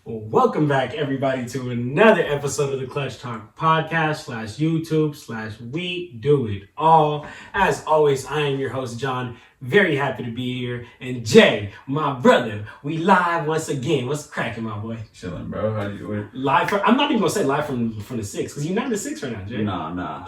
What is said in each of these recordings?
Welcome back, everybody, to another episode of the Clutch Talk podcast /YouTube/ We Do It All. As always, I am your host, John. Very happy to be here. And Jay, my brother, we live once again. What's cracking, my boy? Chilling, bro. How you doing? Live from, I'm not even going to say live from the 6, because you're not in the 6 right now, Jay. Nah.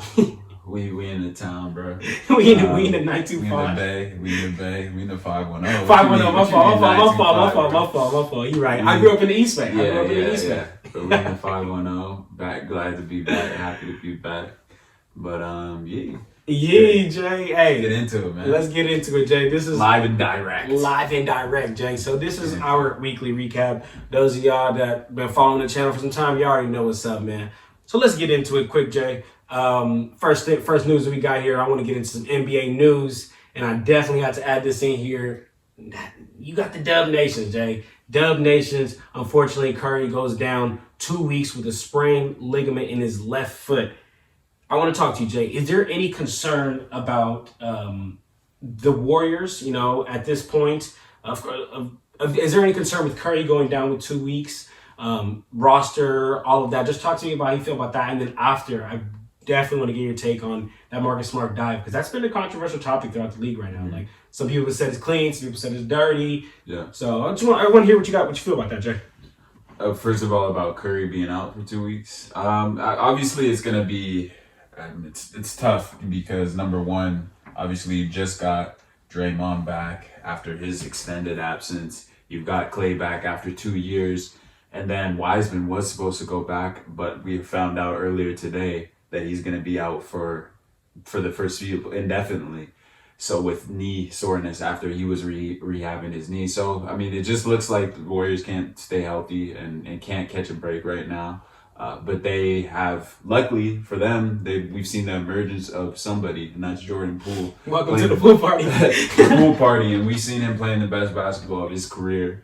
We in the town, bro. we in the 925. We in the Bay. We in the 510. 510, my fault. You're right. I grew up in the East Bay. Yeah. But we in the 510. Back, glad to be back. Happy to be back. But yeah. Yeah, Jay. Hey, get into it, man. Let's get into it, Jay. This is live and direct. Jay. So this is our weekly recap. Those of y'all that been following the channel for some time, y'all already know what's up, man. So let's get into it quick, Jay. First news that we got here, I want to get into some NBA news, and I definitely have to add this in here. You got the Dub Nations, Jay. Dub Nations, unfortunately, Curry goes down 2 weeks with a sprained ligament in his left foot. I want to talk to you, Jay. Is there any concern about the Warriors, at this point? Is there any concern with Curry going down with 2 weeks? Roster, all of that. Just talk to me about how you feel about that. And then after, I definitely want to get your take on that Marcus Smart dive, because that's been a controversial topic throughout the league right now. Like, some people have said it's clean, some people said it's dirty. Yeah. So I want to hear what you feel about that, Jay. First of all, about Curry being out for 2 weeks. Obviously, it's gonna be it's tough because number one, obviously, you just got Draymond back after his extended absence. You've got Clay back after 2 years. And then Wiseman was supposed to go back, but we found out earlier today that he's going to be out for the first few indefinitely. So with knee soreness after he was rehabbing his knee. So, I mean, it just looks like the Warriors can't stay healthy and can't catch a break right now. But they have, luckily for them, we've seen the emergence of somebody, and that's Jordan Poole. Welcome to the pool party. The pool party, and we've seen him playing the best basketball of his career.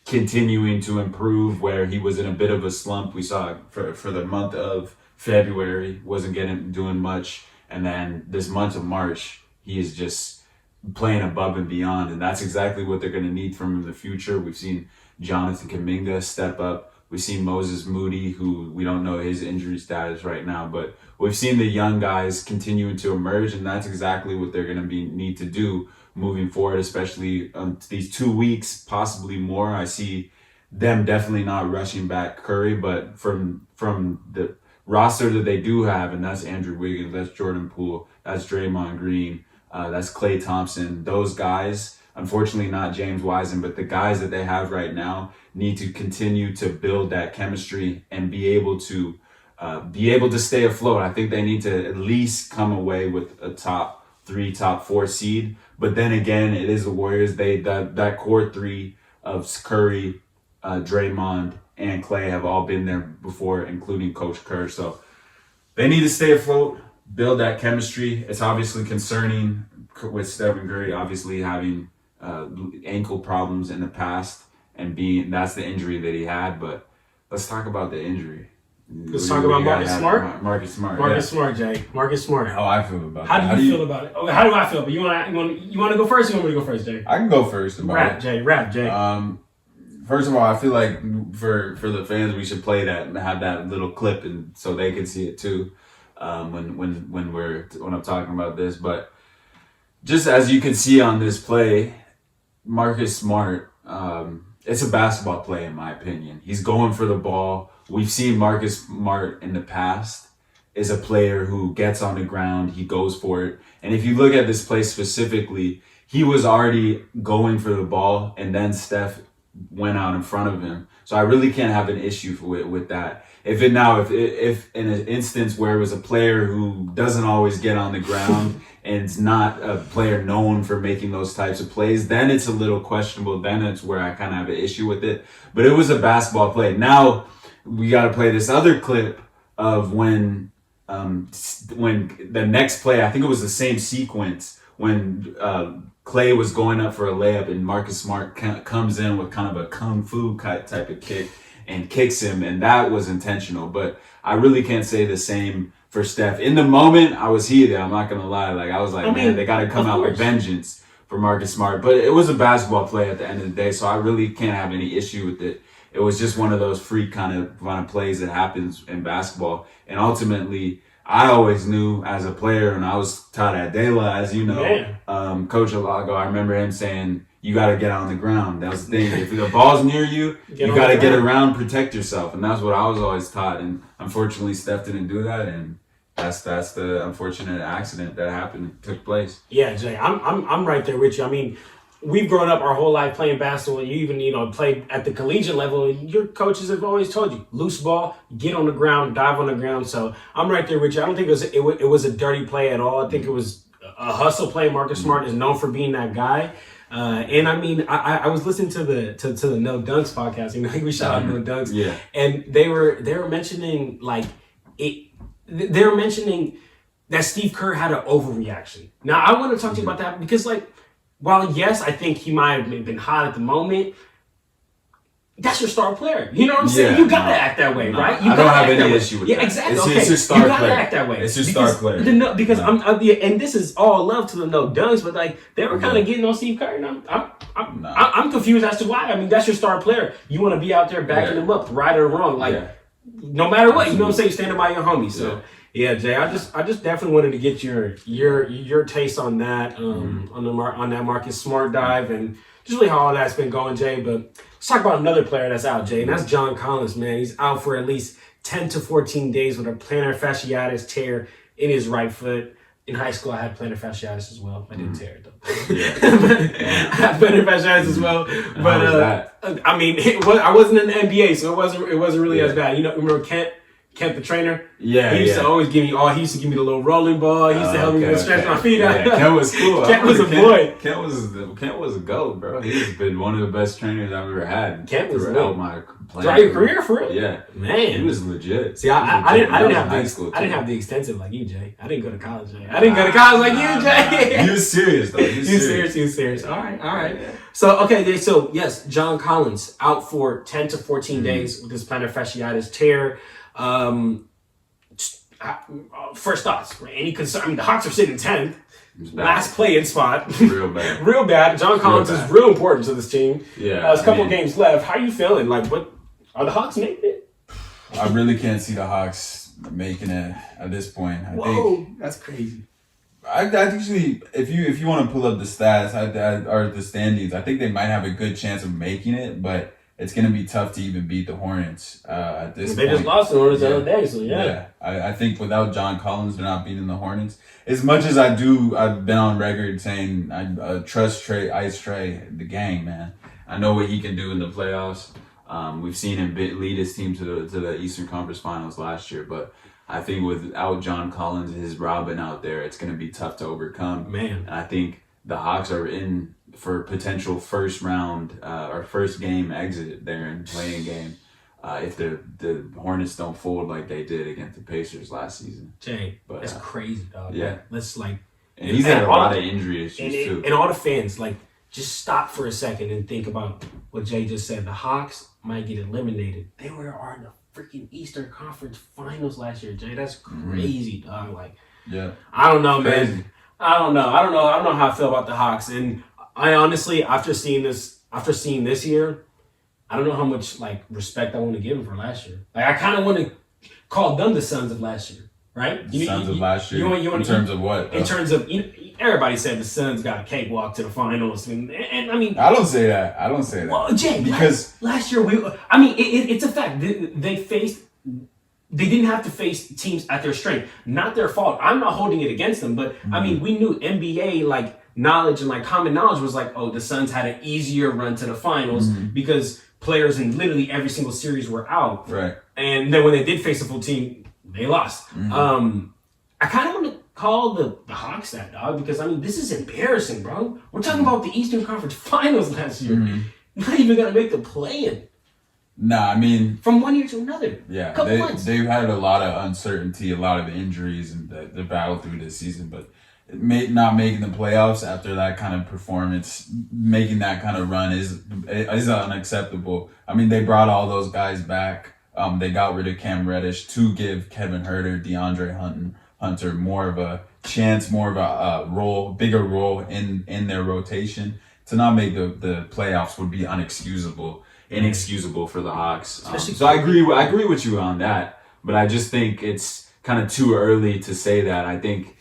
Continuing to improve where he was in a bit of a slump. We saw for the month of February, wasn't doing much. And then this month of March, he is just playing above and beyond. And that's exactly what they're going to need from him in the future. We've seen Jonathan Kuminga step up. We've seen Moses Moody, who we don't know his injury status right now, but we've seen the young guys continuing to emerge, and that's exactly what they're going to need to do moving forward, especially these 2 weeks, possibly more. I see them definitely not rushing back Curry, but from the roster that they do have, and that's Andrew Wiggins, that's Jordan Poole, that's Draymond Green, that's Klay Thompson. Those guys, unfortunately not James Wiseman, but the guys that they have right now need to continue to build that chemistry and be able to stay afloat. I think they need to at least come away with a top 3, top 4 seed. But then again, it is the Warriors. That core 3 of Curry, Draymond, and Clay have all been there before, including Coach Kerr. So they need to stay afloat, build that chemistry. It's obviously concerning with Stephen Curry obviously having ankle problems in the past, and that's the injury that he had. But let's talk about the injury. Let's talk about Marcus Smart. Marcus Smart, Jay. Marcus Smart. How I feel about it. How do you feel about it? Okay, how do I feel? But you want to go first? Or you want me to go first, Jay? I can go first. Rap, Jay. First of all, I feel like for the fans, we should play that and have that little clip, and so they can see it too. When I'm talking about this, but just as you can see on this play, Marcus Smart, it's a basketball play in my opinion. He's going for the ball. We've seen Marcus Smart in the past is a player who gets on the ground, he goes for it. And if you look at this play specifically, he was already going for the ball, and then Steph went out in front of him. So I really can't have an issue with that. If in an instance where it was a player who doesn't always get on the ground and it's not a player known for making those types of plays, then it's a little questionable. Then it's where I kind of have an issue with it. But it was a basketball play. Now we got to play this other clip of when the next play, I think it was the same sequence, when Clay was going up for a layup and Marcus Smart comes in with kind of a kung fu type of kick and kicks him, and that was intentional. But I really can't say the same for Steph. In the moment, I was heated. I'm not gonna lie. Like, I was like, man, they got to come out with vengeance for Marcus Smart. But it was a basketball play at the end of the day, so I really can't have any issue with it. it was just one of those freak kind of plays that happens in basketball. And ultimately, I always knew as a player, and I was taught at De La, as you know, Coach Alago, I remember him saying, you got to get on the ground. That was the thing. If the ball's near you, you got to get around, protect yourself. And that's what I was always taught. And unfortunately, Steph didn't do that. And that's the unfortunate accident that happened, took place. Yeah, Jay, I'm right there with you. I mean, we've grown up our whole life playing basketball. You even, played at the collegiate level. Your coaches have always told you, loose ball, get on the ground, dive on the ground. So I'm right there with you. I don't think it was a dirty play at all. I think it was a hustle play. Marcus Smart is known for being that guy. And I mean, I was listening to the No Dunks podcast. We shout out No Dunks. Yeah. And they were mentioning they were mentioning that Steve Kerr had an overreaction. Now I want to talk to you about that because while yes, I think he might have been hot at the moment, that's your star player. You know what I'm saying? You gotta act that way, right? I don't have any issue with that. Yeah, exactly. It's your star player. You gotta act that way. It's your star player. And this is all love to the No Dunks, but they were kind of getting on Steve Kerr, and I'm confused as to why. I mean, that's your star player. You want to be out there backing him up, right or wrong, no matter what. You know what I'm saying? Standing by your homie. So. Yeah, Jay, I just definitely wanted to get your taste on that, on that Marcus Smart dive, and just really how all that's been going, Jay. But let's talk about another player that's out, Jay, and that's John Collins, man. He's out for at least 10 to 14 days with a plantar fasciitis tear in his right foot. In high school, I had plantar fasciitis as well. I didn't tear it though. I had plantar fasciitis as well, but I mean, I wasn't in the NBA, so it wasn't really as bad. Remember Kent the trainer? Yeah, he used to always give me. He used to give me the little rolling ball. He used to help me stretch my feet out. Yeah, Kent was cool. Kent was a boy. Kent was a GOAT, bro. He's been one of the best trainers I've ever had. Kent was throughout my throughout your career, for real. Yeah, man, he was legit. See, I didn't have the extensive like you, Jay. I didn't go to college, Jay. I didn't go to college like you, Jay. He was serious though. He was serious. All right. Yeah. So yes, John Collins out for 10 to 14 days with this plantar fasciitis tear. First thoughts, any concern? I mean, the Hawks are sitting 10th, last play-in spot. Real bad. Real bad. John Collins is real important to this team. Yeah. There's a couple games left. How are you feeling? What are the Hawks making it? I really can't see the Hawks making it at this point. I think that's crazy. I actually, if you want to pull up the stats or the standings, I think they might have a good chance of making it, but it's going to be tough to even beat the Hornets at this point. They just lost the Hornets the other day, so yeah. I think without John Collins, they're not beating the Hornets. As much as I've been on record saying I trust Ice Trey, the gang, man. I know what he can do in the playoffs. We've seen him lead his team to the Eastern Conference Finals last year, but I think without John Collins and his Robin out there, it's going to be tough to overcome. Man. And I think the Hawks are in for potential first round or first game exit there in playing game if the Hornets don't fold like they did against the Pacers last season. Jay, that's crazy, dog. Yeah. Let's and he's had a lot of injury issues too. And all the fans, just stop for a second and think about what Jay just said. The Hawks might get eliminated. They were in the freaking Eastern Conference Finals last year, Jay. That's crazy, dog. I don't know, man. I don't know how I feel about the Hawks. And I honestly, after seeing this year, I don't know how much respect I want to give them for last year. I kind of want to call them the Suns of last year, right? Suns of last year. In terms of what? In terms of everybody said the Suns got a cakewalk to the finals, and I mean, I don't say that. Well, Jay, because last year it's a fact. They didn't have to face teams at their strength. Not their fault. I'm not holding it against them, but I mean, we knew NBA knowledge and common knowledge was the Suns had an easier run to the finals because players in literally every single series were out. Right. And then when they did face a full team, they lost. I kind of want to call the Hawks that, dog, because this is embarrassing, bro. We're talking about the Eastern Conference Finals last year. Not even gonna make the play-in. Nah, I mean, from one year to another. Yeah, couple months. They've had a lot of uncertainty, a lot of injuries, and the battle through this season. But not making the playoffs after that kind of performance, making that kind of run is unacceptable. I mean, they brought all those guys back. They got rid of Cam Reddish to give Kevin Huerter, DeAndre Hunter more of a chance, more of a bigger role in their rotation. To not make the playoffs would be unexcusable. inexcusable for the Hawks. Especially- So I agree with you on that, but I just think it's kind of too early to say that. I think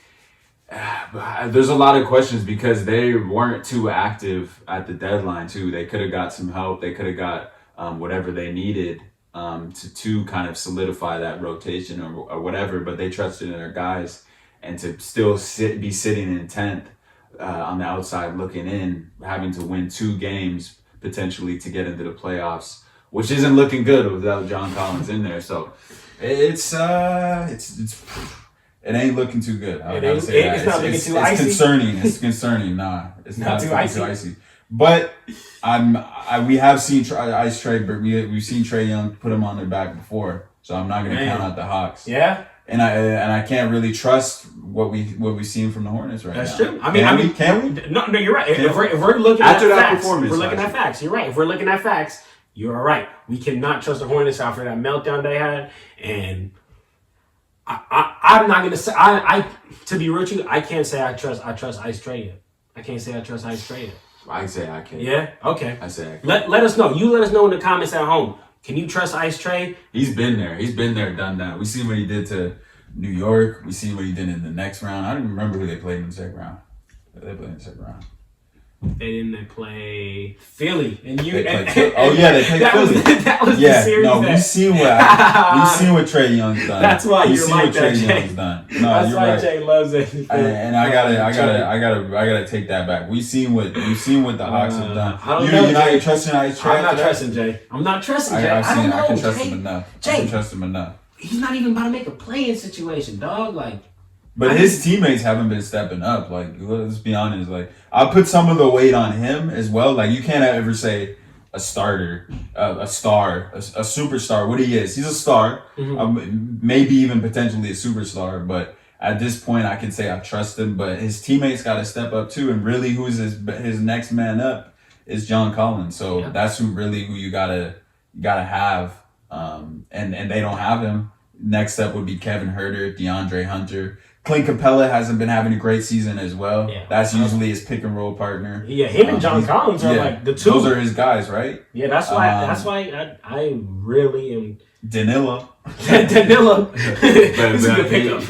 there's a lot of questions because they weren't too active at the deadline too. They could have got some help. They could have got whatever they needed to kind of solidify that rotation or whatever, but they trusted in their guys, and to still be sitting in 10th on the outside looking in, having to win 2 games potentially to get into the playoffs, which isn't looking good without John Collins in there. So It's it ain't looking too good. I gotta say that. It's not looking too it's icy. concerning. It's concerning. Nah, it's Not not too looking icy. But we have seen Ice Trey, but we've seen Trae Young put him on their back before, so I'm not gonna Man. count out the Hawks. Yeah, And I can't really trust what we've seen from the Hornets right that's now. true. I mean, can we? No, you're right. Can If we're looking After at that facts, performance, we're looking at actually. facts. You're right. If we're looking at facts, you're right. We cannot trust the Hornets after that meltdown they had, and I'm not gonna say I to be real with you, I can't say I trust Ice Trey yet. I can't say I trust Ice Trey yet. I say I can. Yeah. Okay. I say I can. Let us know. You let us know in the comments at home. Can you trust Ice Trey? He's been there. He's been there, done that. We seen what he did to New York. We seen what he did in the next round. I don't even remember who they played in the second round. They played in the second round. They play Philly, and you. They played Philly. Oh yeah, they played that Philly. that was the Yeah, series. no, that- we've seen what Trae Young's done. That's why we've you're seen like what that, Trae Jay. Young's done. No, That's you're why right. Jay loves it. And I gotta take that back. We've seen what the Hawks have done. I don't You're know, not Jay. trusting Ice Trey. I'm not after that? trusting Jay. I'm not trusting Jay. I've I don't seen. know. I can trust Jay. him enough. I Jay. can trust him enough. He's not even about to make a play-in situation, dog. Like, But his teammates haven't been stepping up. Like, let's be honest. Like, I'll put some of the weight on him as well. Like, you can't ever say a starter, a star, a superstar. What he is, he's a star. Maybe even potentially a superstar. But at this point, I can say I trust him. But his teammates got to step up too. And really, who's his next man up is John Collins. So Yeah. that's who you gotta have. And they don't have him. Next up would be Kevin Herter, DeAndre Hunter. Clint Capella hasn't been having a great season as well. Yeah. That's usually his pick and roll partner. yeah, him and John Collins are like the two. Those are his guys, right? Yeah, that's why I really am. Danilo. Danilo. But, This is a good pickup.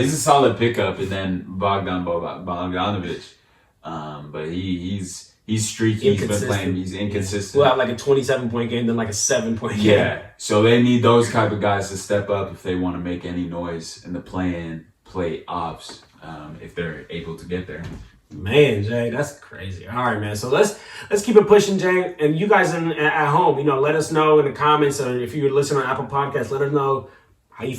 he's a solid pickup, and then Bogdanovic. But he's streaky. He's been playing. He's inconsistent. We'll have like a 27-point game, then like a 7-point game. Yeah, so they need those type of guys to step up if they want to make any noise in the playoffs, if they're able to get there. Man, Jay, that's crazy. All right, man. So let's keep it pushing, Jay. And you guys at home, let us know in the comments, or if you're listening on Apple Podcasts, let us know how you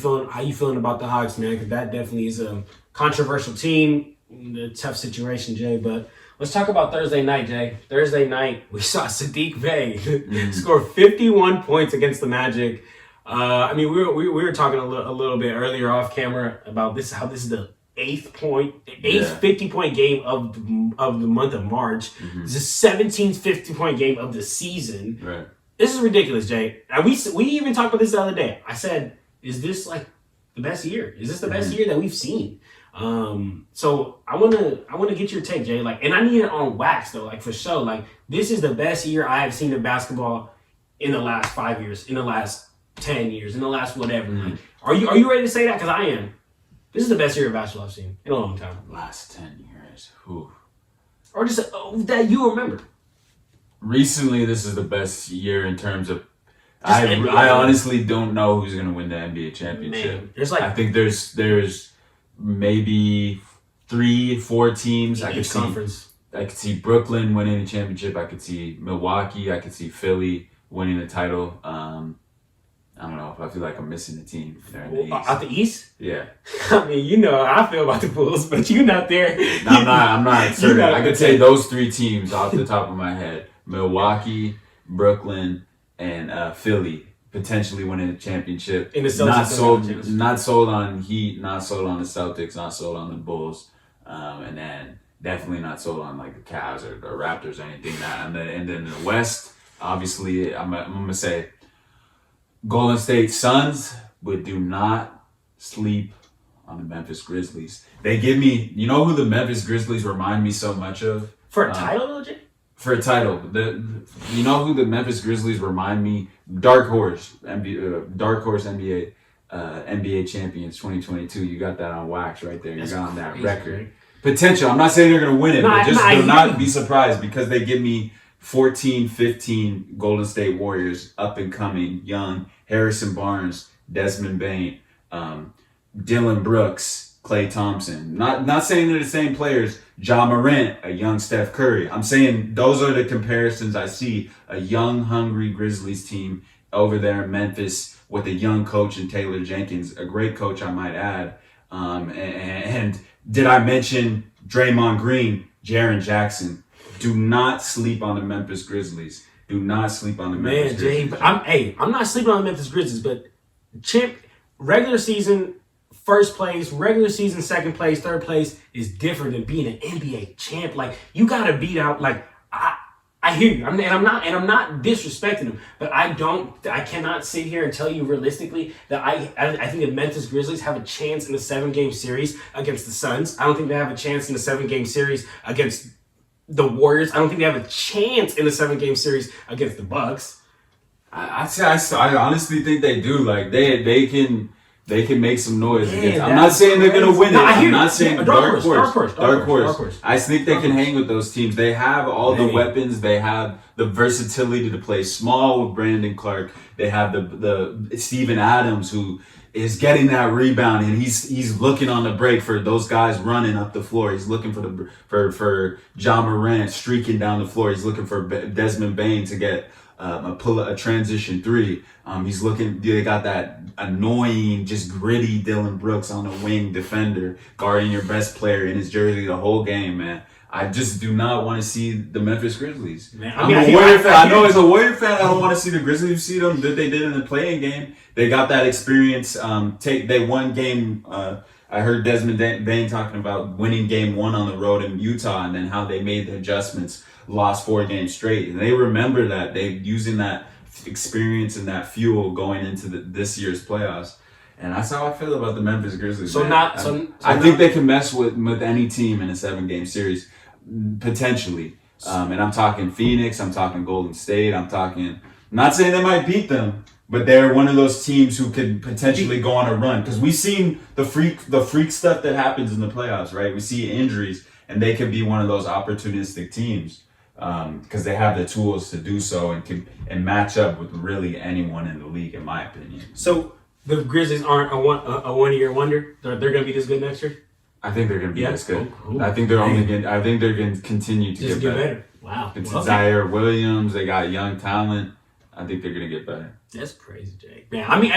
feeling about the Hawks, man, because that definitely is a controversial team, a tough situation, Jay. But let's talk about Thursday night, Jay. Thursday night, we saw Sadiq Bey score 51 points against the Magic. I mean, we were talking a little bit earlier off camera about this, how this is the eighth 50-point game of the month of March. This is the 17th 50-point game of the season. Right. This is ridiculous, Jay. And we even talked about this the other day. I said, is this like the best year? Is this the best year that we've seen? So I wanna get your take, Jay. Like, and I need it on wax though, like for sure. Like, this is the best year I have seen in basketball in the last 5 years, in the last 10 years, in the last whatever. Like, are you ready to say that? Because I am. This is the best year of basketball I've seen in a long time. Last 10 years. Whew. Or just that you remember. Recently, this is the best year in terms of. Just NBA. I honestly don't know who's gonna win the NBA championship. Man, there's like I think there's maybe 3-4 teams I could each see. conference. I could see Brooklyn winning the championship. I could see Milwaukee. I could see Philly winning the title. I don't know if I feel like I'm missing a team there in the East. Out the East? Yeah, I mean, you know how I feel about the Bulls, but you're not there. no, I'm not certain. not I could there. say those 3 teams off the top of my head: Milwaukee, Brooklyn, and Philly potentially winning the championship. In the Celtics not don't sold, have a chance. not sold on Heat, not sold on the Celtics, not sold on the Bulls, and then definitely not sold on like the Cavs or the Raptors or anything. And then in the West, obviously, I'm gonna say Golden State Suns, but do not sleep on the Memphis Grizzlies. They give me, who the Memphis Grizzlies remind me so much of? For a title, though, Jay? for a title. You know who the Memphis Grizzlies remind me? Dark Horse NBA NBA champions 2022. You got that on wax right there. You got on that crazy, record. right? Potential. I'm not saying they're gonna win it, but just do not you. be surprised because they give me 14, 15 Golden State Warriors, up and coming, young Harrison Barnes, Desmond Bain, Dylan Brooks, Klay Thompson. Not saying they're the same players. Ja Morant, a young Steph Curry. I'm saying those are the comparisons I see. A young, hungry Grizzlies team over there in Memphis with a young coach in Taylor Jenkins, a great coach, I might add. And did I mention Draymond Green, Jaren Jackson? Do not sleep on the Memphis Grizzlies. Do not sleep on the Memphis Grizzlies. I'm not sleeping on the Memphis Grizzlies, but regular season first place, regular season second place, third place is different than being an NBA champ. Like, you gotta beat out. Like, I hear you, and I'm not disrespecting them, but I cannot sit here and tell you realistically that I think the Memphis Grizzlies have a chance in the 7-game series against the Suns. I don't think they have a chance in the 7-game series against the Warriors. I don't think they have a chance in the 7-game series against the Bucks. I honestly think they do. Like they can make some noise. Yeah, I'm not saying they're gonna win it. I'm not saying dark horse. I think they can hang with those teams. They have all the weapons. They have the versatility to play small with Brandon Clark. They have the Steven Adams, who is getting that rebound, and he's looking on the break for those guys running up the floor. He's looking for Ja Morant streaking down the floor. He's looking for Desmond Bain to get a transition three. He's looking. They got that annoying, just gritty Dylan Brooks on the wing defender guarding your best player in his jersey the whole game, man. I just do not want to see the Memphis Grizzlies. Man, I'm a Warrior fan. I know as a Warrior fan, I don't want to see the Grizzlies. You see them that they did in the playing game. They got that experience. They won game. I heard Desmond Bain talking about winning game 1 on the road in Utah, and then how they made the adjustments, lost 4 games straight, and they remember that. They using that experience and that fuel going into this year's playoffs. And that's how I feel about the Memphis Grizzlies. I think they can mess with any team in a 7-game series, potentially. And I'm talking Phoenix, I'm talking Golden State, I'm not saying they might beat them, but they're one of those teams who could potentially go on a run. Because we've seen the freak stuff that happens in the playoffs, right? We see injuries, and they could be one of those opportunistic teams. Because they have the tools to do so and match up with really anyone in the league, in my opinion. So the Grizzlies aren't a 1-year wonder. They're going to be this good next year. I think they're going to be this good. Cool. I think they're going to continue to get better. Wow. It's Zaire Williams. They got young talent. I think they're going to get better. That's crazy, Jay. Man, I mean,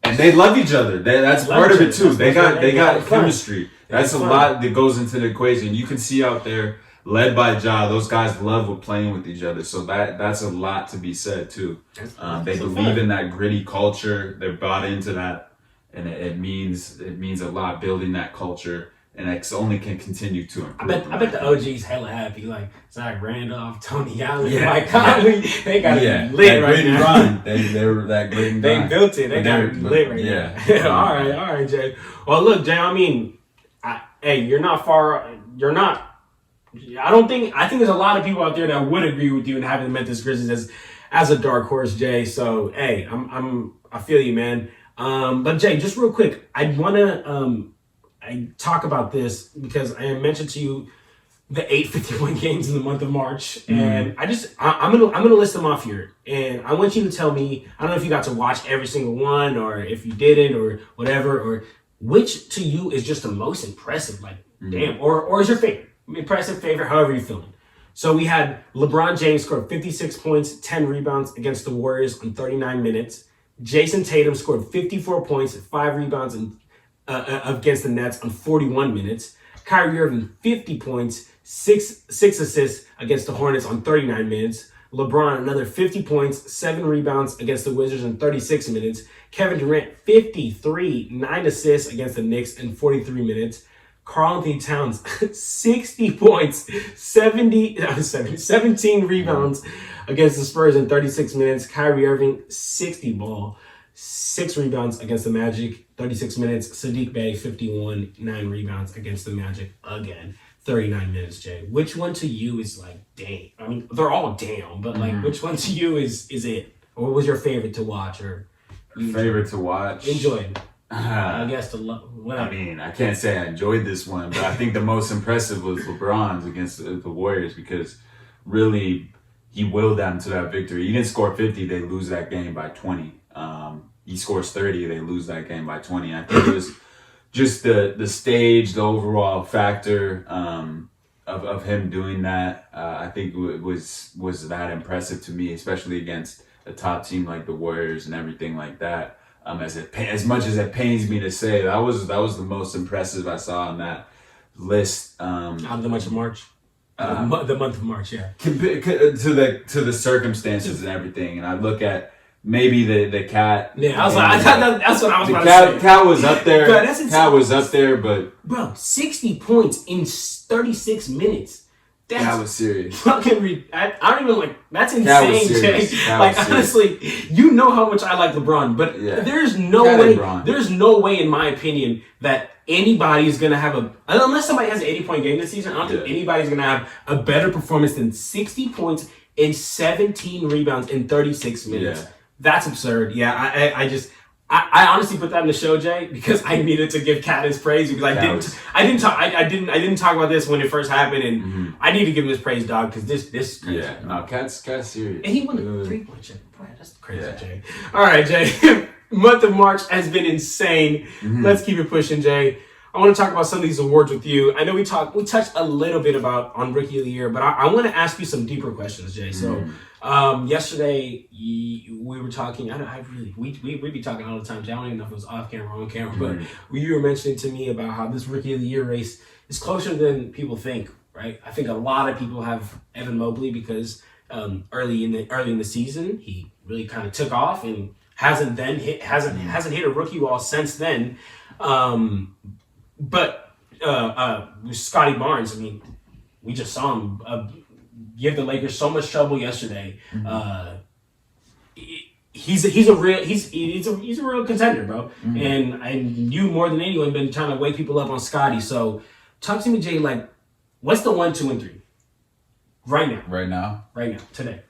and they love each other. That's part of it too. They got chemistry. That's a lot that goes into the equation. You can see out there, led by Ja, those guys love playing with each other. So that's a lot to be said too. They believe in that gritty culture. They're bought into that, and it means a lot building that culture. And it only can continue to improve. I bet the OG's hella happy. Like Zach Randolph, Tony Allen, Mike Conley. They got it lit right now. They were that great. They built it. They got it lit right now. All right, Jay. Well, look, Jay. I mean, you're not far. You're not. I think there's a lot of people out there that would agree with you in having the Memphis Grizzlies as a dark horse, Jay. So, hey, I feel you, man. But Jay, just real quick, I want to I talk about this because I mentioned to you the 851 games in the month of March, and I'm gonna list them off here, and I want you to tell me. I don't know if you got to watch every single one, or if you didn't, or whatever, or which to you is just the most impressive. Like, damn, or is your favorite? Impressive, favorite, however you're feeling. So we had LeBron James scored 56 points, 10 rebounds against the Warriors in 39 minutes. Jason Tatum scored 54 points, 5 rebounds against the Nets on 41 minutes. Kyrie Irving, 50 points, 6 assists against the Hornets on 39 minutes. LeBron, another 50 points, 7 rebounds against the Wizards in 36 minutes. Kevin Durant, 53, 9 assists against the Knicks in 43 minutes. Karl-Anthony Towns, 60 points, 17 rebounds against the Spurs in 36 minutes. Kyrie Irving, 60 ball, 6 rebounds against the Magic, 36 minutes. Sadiq Bey, 51, 9 rebounds against the Magic again. 39 minutes, Jay. Which one to you is like, dang? I mean, they're all damn, but like, which one to you is it? Or was your favorite to watch? Or favorite to watch? Enjoyed. I guess I mean, I can't say I enjoyed this one, but I think the most impressive was LeBron's against the Warriors because really he willed them to that victory. He didn't score 50, they lose that game by 20. He scores 30, they lose that game by 20. I think it was just the stage, the overall factor of him doing that. I think was that impressive to me, especially against a top team like the Warriors and everything like that. As much as it pains me to say, that was the most impressive I saw on that list. Out of the month of March. The month of March, yeah. To the circumstances and everything, and I look at maybe the cat. Yeah, I was like, that's what I was about to say. Cat was up there. Bro, that's cat was up there, but bro, 60 points in 36 minutes. That was serious. Fucking, I don't even like. That's insane, Jay. Like honestly, you know how much I like LeBron, but there's no way. There's no way, in my opinion, that anybody's gonna have unless somebody has an 80-point game this season. I don't think anybody's gonna have a better performance than 60 points and 17 rebounds in 36 minutes. Yeah. That's absurd. Yeah, I honestly put that in the show, Jay, because I needed to give Cat his praise because I didn't talk about this when it first happened, and I need to give him his praise, dog, because this crazy. Yeah, no, Cat's serious, and he won a 3-point check. Boy, that's crazy, Jay. All right, Jay. Month of March has been insane. Let's keep it pushing, Jay. I want to talk about some of these awards with you. I know we touched a little bit on Rookie of the Year, but I want to ask you some deeper questions, Jay. So. Yesterday we were talking. We be talking all the time. I don't even know if it was off camera or on camera, but you were mentioning to me about how this Rookie of the Year race is closer than people think. Right? I think a lot of people have Evan Mobley because early in the season he really kind of took off and hasn't hit a rookie wall since then. But with Scotty Barnes, I mean, we just saw him. Give the Lakers so much trouble yesterday. He's a real contender, bro. And you more than anyone been trying to wake people up on Scotty. So talk to me, Jay. Like, what's the 1, 2, and 3 right now? Right now, today.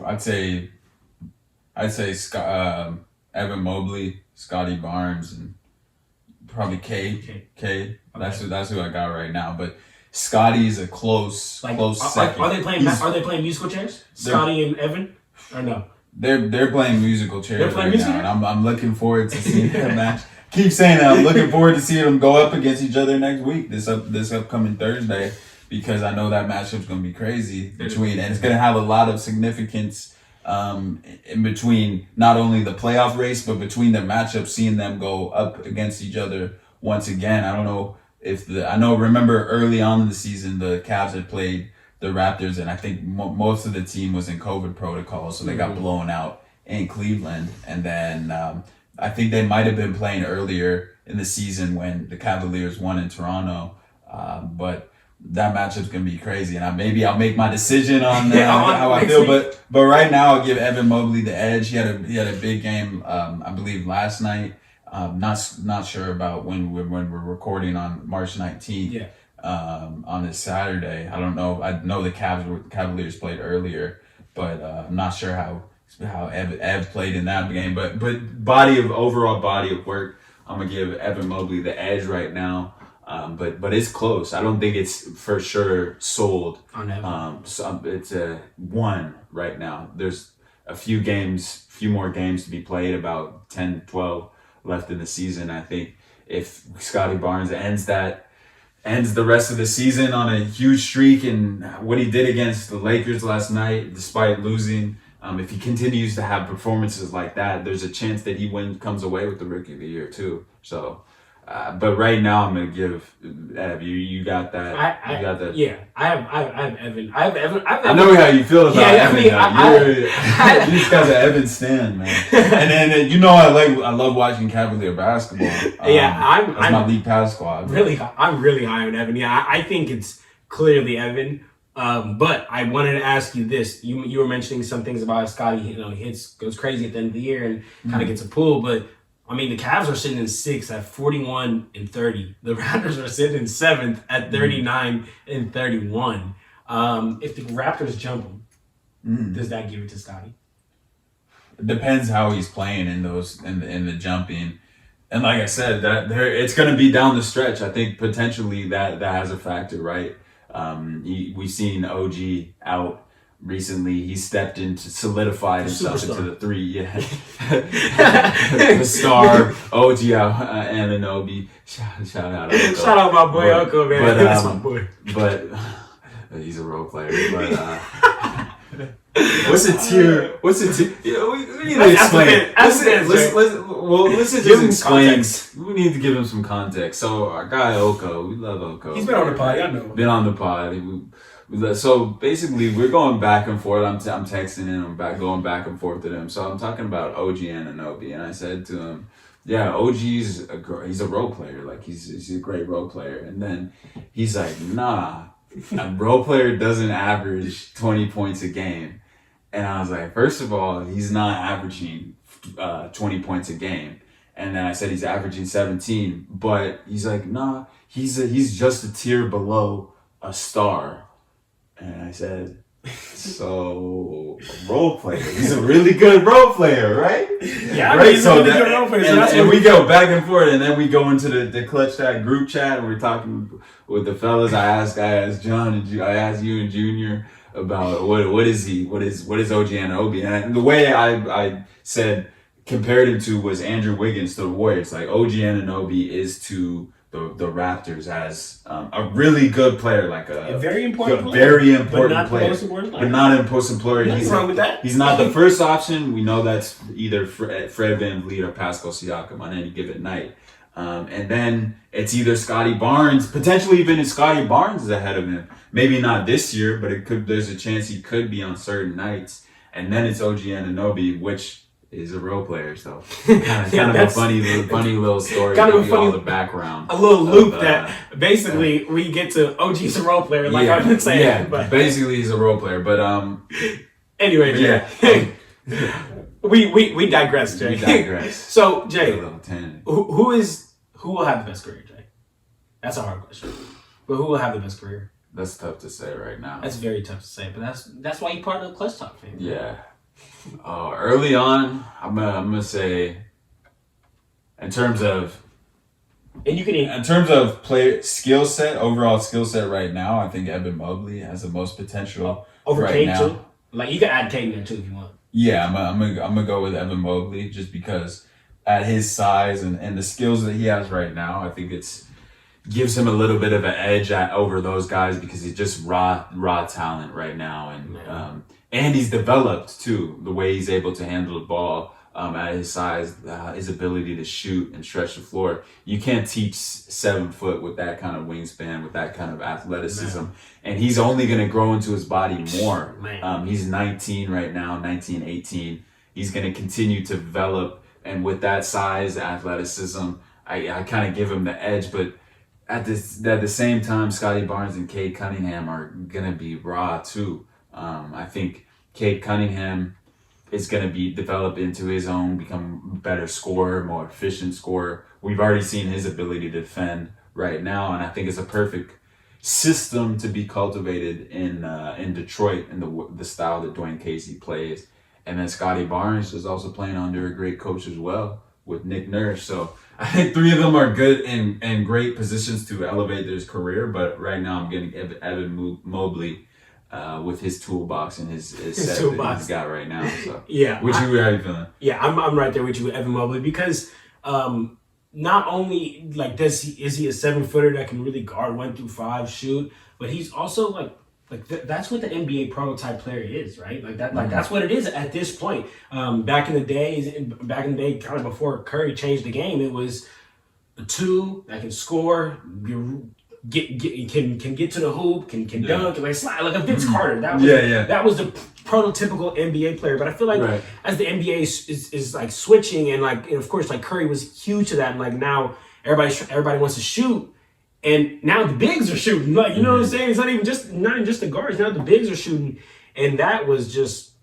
I'd say Evan Mobley, Scotty Barnes, and probably K. Okay. That's who I got right now, but. Scotty's a close second. Are they playing musical chairs? Scotty and Evan, or no? They're playing musical chairs now, and I'm looking forward to seeing that match. Keep saying that. I'm looking forward to seeing them go up against each other next week, this upcoming Thursday, because I know that matchup's gonna be crazy and it's gonna have a lot of significance in between not only the playoff race but between the matchups, seeing them go up against each other once again. I don't know. Remember early on in the season, the Cavs had played the Raptors, and I think most of the team was in COVID protocol, so they got blown out in Cleveland. And then I think they might have been playing earlier in the season when the Cavaliers won in Toronto. But that matchup's gonna be crazy, and maybe I'll make my decision on how I feel. But right now, I'll give Evan Mobley the edge. He had a big game, I believe, last night. Not sure about when we're recording on March 19th. Yeah. On this Saturday, I don't know. I know the Cavaliers played earlier, but I'm not sure how Ev played in that game. But overall body of work, I'm gonna give Evan Mobley the edge right now. But it's close. I don't think it's for sure sold. On Evan. So it's a 1 right now. There's a few more games to be played. About 10, 12. Left in the season. I think if Scotty Barnes ends the rest of the season on a huge streak, and what he did against the Lakers last night, despite losing, if he continues to have performances like that, there's a chance that he comes away with the Rookie of the Year too. So, but right now I'm gonna give Ev. You got that. You got that. Yeah, I have Evan. I have Evan. I know how you feel about Evan. You just got the Evan stand, man. And then I love watching Cavalier basketball. I'm my league pass squad. I'm really high on Evan. Yeah, I think it's clearly Evan. But I wanted to ask you this. You were mentioning some things about Scotty. He goes crazy at the end of the year and kind of gets a pull, but I mean, the Cavs are sitting in 6th at 41-30. The Raptors are sitting in 7th at 39-31. If the Raptors jump them, does that give it to Scotty? It depends how he's playing in those in the jumping. And like I said, it's going to be down the stretch. I think potentially that has a factor, right? We've seen OG out recently. He stepped into, solidified himself into the 3. Yeah, the star OG Anunoby. Shout out, Oko. Shout out my boy Oko, man. That's my boy. But he's a role player. But what's a tier? What's a tier? We need to explain. Listen, just explain. We need to give him some context. So our guy Oko, we love Oko. He's been on the pod. I know. Been on the pod. So basically, we're going back and forth. I'm texting him. Going back and forth with him. So I'm talking about OG Anunoby, and I said to him, "Yeah, he's a role player. Like he's a great role player." And then he's like, "Nah, a role player doesn't average 20 points a game." And I was like, first of all, he's not averaging 20 points a game. And then I said he's averaging 17, but he's like, nah, he's just a tier below a star. And I said, so a role player. He's a really good role player, right? Yeah, right. He's a really good role player. And we go back and forth, and then we go into the Clutch Chat group chat, and we're talking with the fellas. I asked John and I asked you and Junior about what is he? What is OG Anunoby? And the way I said compared him to was Andrew Wiggins to the Warriors. Like OG Anunoby is to the Raptors as a really good player, like a very important player. Very important player. But not the most important player. Nothing wrong with that. He's not the first option. We know that's either Fred VanVleet or Pascal Siakam on any given night. And then it's either Scotty Barnes, potentially even if Scotty Barnes is ahead of him. Maybe not this year, but there's a chance he could be on certain nights. And then it's OG Anunoby, which is a role player. So kind of a funny little story. Kind of a funny, all the background. A little loop that basically we get to OG's a role player, like I've been saying. Yeah, but basically he's a role player. But anyway, Jay. Yeah. we digress, Jay. We digress. So Jay, a little tangent. who will have the best career, Jay? That's a hard question. But who will have the best career? That's tough to say right now. That's very tough to say, but that's why you're part of the Clutch Talk family. Yeah. Early on, I'm gonna say, in terms of play skill set, overall skill set right now, I think Evan Mobley has the most potential over right Cade now. too. Like you can add Cade in there too if you want. Yeah, I'm gonna go with Evan Mobley just because at his size and the skills that he has right now, I think gives him a little bit of an edge over those guys because he's just raw talent right now, and he's developed too the way he's able to handle the ball at his size, his ability to shoot and stretch the floor. You can't teach 7 foot with that kind of wingspan, with that kind of athleticism, and he's only going to grow into his body more. He's 19 right now, 19, 18. He's going to continue to develop, and with that size, athleticism, I kind of give him the edge, but at the same time, Scotty Barnes and Cade Cunningham are going to be raw too. I think Cade Cunningham is going to be developed into his own, become a better scorer, more efficient scorer. We've already seen his ability to defend right now, and I think it's a perfect system to be cultivated in Detroit in the style that Dwayne Casey plays. And then Scotty Barnes is also playing under a great coach as well with Nick Nurse. So I think 3 of them are good and great positions to elevate their career. But right now I'm getting Evan Mobley with his toolbox and his set that he's got right now. So yeah, how you feeling? Yeah, I'm right there with you with Evan Mobley because not only like is he a 7-footer that can really guard 1 through 5, shoot, but he's also that's what the NBA prototype player is, right? Like that, that's what it is at this point. Back in the day, kind of before Curry changed the game, it was a 2 that can score, can get to the hoop, can dunk, and slide like a Vince Carter. That was the prototypical NBA player. But I feel like as the NBA is like switching and of course Curry was huge to that, and now everybody wants to shoot. And now the bigs are shooting, you know what I'm saying? It's not even just the guards. Now the bigs are shooting, and that was just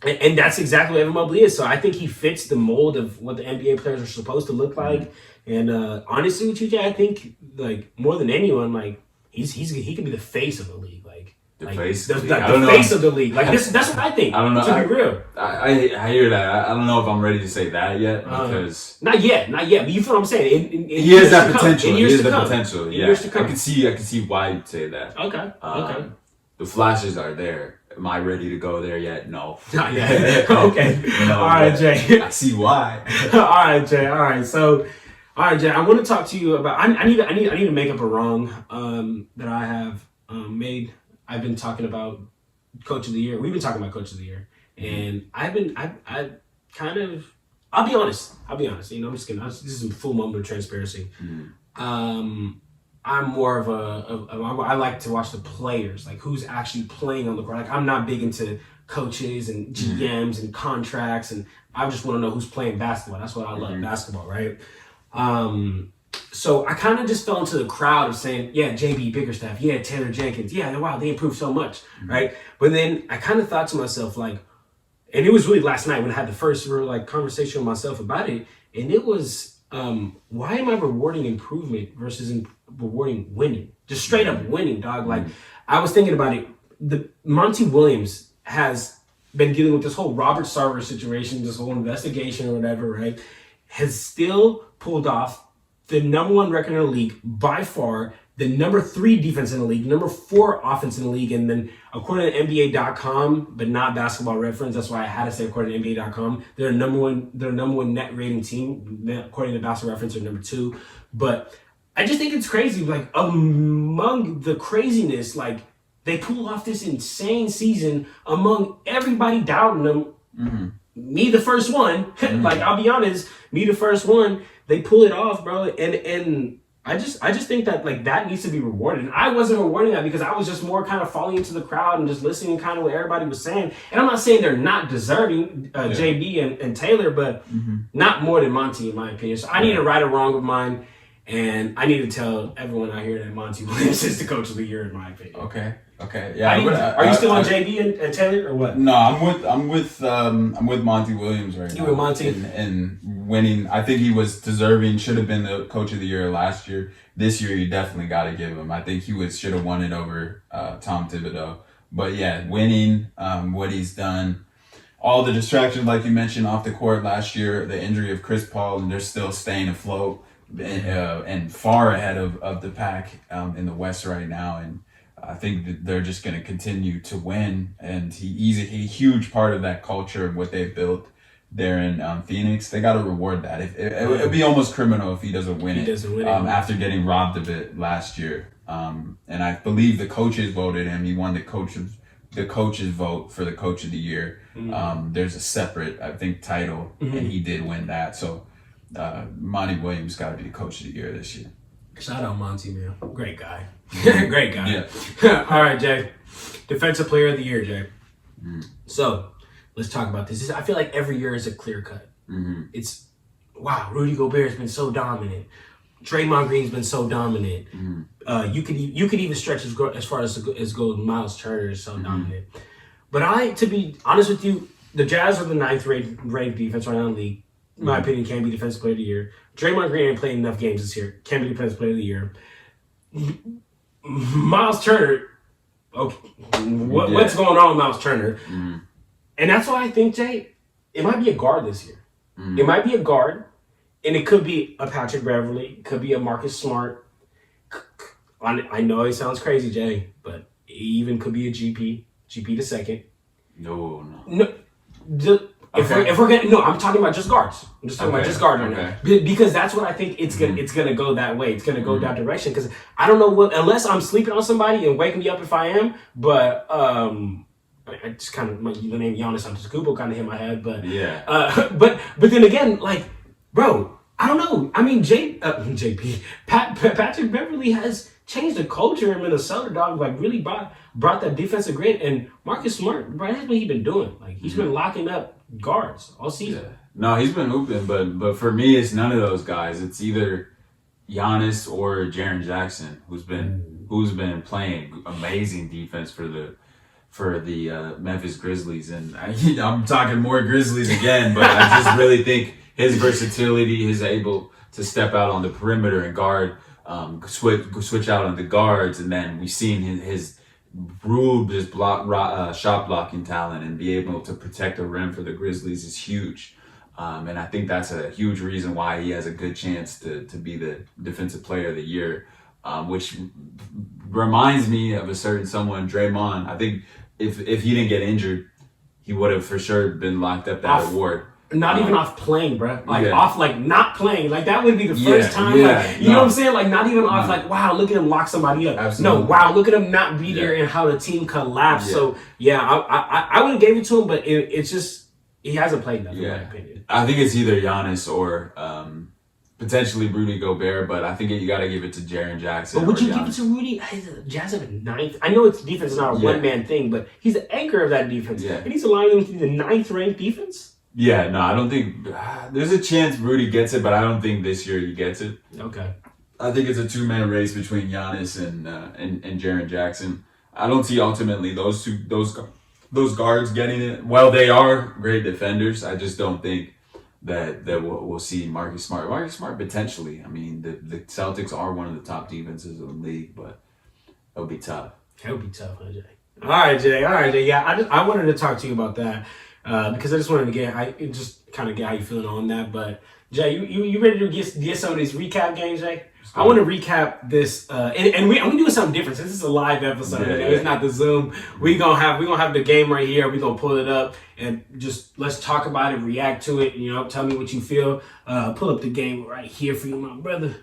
And that's exactly what Evan Mobley is. So I think he fits the mold of what the NBA players are supposed to look like. And honestly, with you, Jay, I think like more than anyone, like he could be the face of the league. The Like, face. the I don't know. face of the league. Like that's what I think. I don't know. To be real, I hear that. I don't know if I'm ready to say that yet because not yet. But you feel what I'm saying? In he has that potential. He has the come. potential. In Yeah, years to come. I can see why you'd say that. Okay. Okay. The flashes are there. Am I ready to go there yet? No. Not yet. Okay. No, All right, Jay. I see why. All right, Jay. All right. So, all right, Jay. I want to talk to you about. I need to make up a wrong that I have made. I've been talking about Coach of the Year. We've been talking about Coach of the Year, and I kind of. I'll be honest. You know, I'm just gonna. This is a full moment of transparency. I'm more of I like to watch the players, like who's actually playing on the court. Like I'm not big into coaches and GMs and contracts, and I just want to know who's playing basketball. That's what I love, basketball, right? So I kind of just fell into the crowd of saying, yeah, JB Bickerstaff, yeah, Taylor Jenkins, yeah, wow, they improved so much, right? But then I kind of thought to myself, like, and it was really last night when I had the first real like conversation with myself about it, and it was, why am I rewarding improvement versus rewarding winning? Just straight up winning, dog. Like I was thinking about it. The Monty Williams has been dealing with this whole Robert Sarver situation, this whole investigation or whatever, right? Has still pulled off the number 1 record in the league by far, the number 3 defense in the league, number 4 offense in the league, and then according to NBA.com, but not Basketball Reference, that's why I had to say according to NBA.com, they're number one net rating team. According to Basketball Reference, they're number 2. But I just think it's crazy. Like among the craziness, like they pull off this insane season among everybody doubting them. Me, the first one. Like I'll be honest, me, the first one. They pull it off, bro, and I just think that like that needs to be rewarded. And I wasn't rewarding that because I was just more kind of falling into the crowd and just listening kind of what everybody was saying. And I'm not saying they're not deserving, JB and Taylor, but not more than Monty, in my opinion. So I need to right or wrong with mine, and I need to tell everyone out here that Monty Williams is the Coach of the Year, in my opinion. Okay. Yeah. Are you still on JB and Taylor or what? No, I'm with Monty Williams right now. You with Monty? And winning. I think he was deserving. Should have been the Coach of the Year last year. This year, you definitely got to give him. I think he should have won it over Tom Thibodeau. But yeah, winning, what he's done, all the distractions like you mentioned off the court last year, the injury of Chris Paul, and they're still staying afloat and far ahead of the pack in the West right now. And I think that they're just going to continue to win, and he's a huge part of that culture of what they've built there in Phoenix. They got to reward that. It'd be almost criminal if he doesn't win it after getting robbed of it last year. And I believe the coaches voted him. He won the coaches vote for the Coach of the Year. There's a separate, I think, title, and he did win that. So Monty Williams got to be the Coach of the Year this year. Shout out Monty, man. Great guy. Great guy. Yeah. All right, Jay. Defensive Player of the Year, Jay. So, let's talk about this. I feel like every year is a clear cut. It's, wow, Rudy Gobert's been so dominant. Draymond Green's been so dominant. You could even stretch as far as go Miles Turner is so dominant. But to be honest with you, the Jazz are the 9th ranked defense right now in the league. In my opinion, can be Defensive Player of the Year. Draymond Green ain't playing enough games this year. Can be Defensive Player of the Year. Miles Turner, okay, what's going on with Miles Turner? And that's why I think, Jay, it might be a guard this year. It might be a guard, and it could be a Patrick Beverly, it could be a Marcus Smart. I know it sounds crazy, Jay, but it even could be a GP the second. No. If we're gonna I'm talking about just guards. I'm just talking about just guards right now because that's what I think it's gonna go that way. It's gonna go that direction because I don't know what unless I'm sleeping on somebody and waking me up if I am. But I just kind of the name Giannis Antetokounmpo kind of hit my head. But but then again, like bro, I don't know. I mean, Patrick Beverly has changed the culture in Minnesota, dog. Like really brought that defensive grit, and Marcus Smart, bro, that's what he's been doing. Like he's been locking up guards all season. No, he's been hooping, but for me, it's none of those guys. It's either Giannis or Jaren Jackson, who's been playing amazing defense for for the Memphis Grizzlies, and I'm talking more Grizzlies again, but I just really think his versatility, his able to step out on the perimeter and guard, switch out on the guards, and then we've seen his rude just shot blocking talent and be able to protect the rim for the Grizzlies is huge. And I think that's a huge reason why he has a good chance to be the Defensive Player of the Year, which reminds me of a certain someone, Draymond. I think if he didn't get injured, he would have for sure been locked up that award. Not even off playing, bro. Like yeah. off, like not playing. Like that would be the first time. Yeah, like, you know what I'm saying? Like not even off. Like wow, look at him lock somebody up. Absolutely. No, wow, look at him not be there and how the team collapsed. So yeah, I would have gave it to him, but it's just he hasn't played enough in my opinion. I think it's either Giannis or potentially Rudy Gobert, but I think you got to give it to Jaren Jackson. But would you give it to Rudy? Jazz have a ninth. I know it's defense is not a one man thing, but he's the anchor of that defense. Yeah. And he's allowing them to be the 9th ranked defense. Yeah, no, I don't think there's a chance Rudy gets it, but I don't think this year he gets it. Okay. I think it's a 2-man race between Giannis and Jaren Jackson. I don't see ultimately those guards getting it. Well, they are great defenders. I just don't think that we'll see Marcus Smart. Marcus Smart potentially. I mean, the Celtics are one of the top defenses in the league, but it'll be tough. It'll be tough, huh, Jay? All right, Jay. Yeah, I wanted to talk to you about that. Because I just wanted to get how you feeling on that. But Jay, you ready to get some of these recap games, Jay? I want to recap this, and we're doing something different. This is a live episode. It's not the Zoom. We're gonna have the game right here. We're gonna pull it up and just let's talk about it, react to it. You know, tell me what you feel. Pull up the game right here for you, my brother.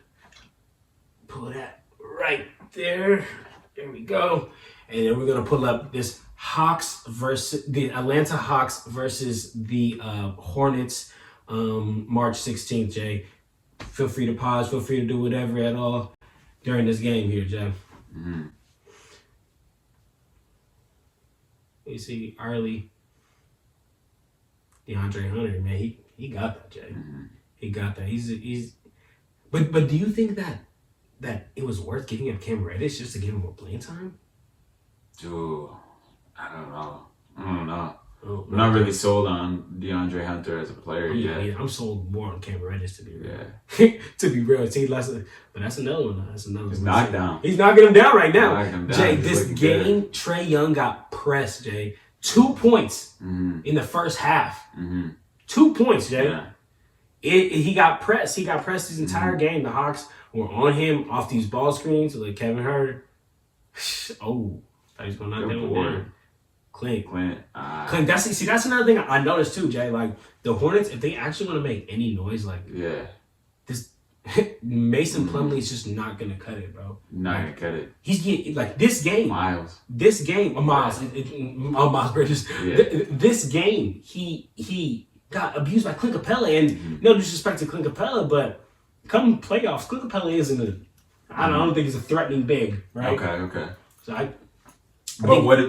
Pull that right there. There we go. And then we're gonna pull up this the Atlanta Hawks versus the Hornets, March 16th, Jay. Feel free to pause. Feel free to do whatever at all during this game here, Jay. Mm-hmm. You see, early DeAndre Hunter, man, he got that, Jay. Mm-hmm. He got that. But do you think that it was worth giving up Cam Reddish just to give him more playing time? Dude, I don't know. Oh, I'm not really sold on DeAndre Hunter as a player yet. Yeah, I'm sold more on Cam Reddish to be real. Yeah. To be real, see, but that's another one. That's another He's one. knocked down. He's knocking him down right now. Him down. Jay, He's this looking game, good. Trae Young got pressed, Jay. 2 points in the first half. 2 points, Jay. Yeah. He got pressed. He got pressed this entire game. The Hawks were on him off these ball screens. Like Kevin Hurd. Oh, thought he was going to knock that one down. Clint. That's another thing I noticed too, Jay. Like the Hornets, if they actually want to make any noise, like this, Mason Plumlee is just not gonna cut it, bro. Gonna cut it. He's getting like this game. Miles Bridges. Yeah. This game, he got abused by Clint Capella, and no disrespect to Clint Capella, but come playoffs, Clint Capella isn't I don't think he's a threatening big, right? Okay. So what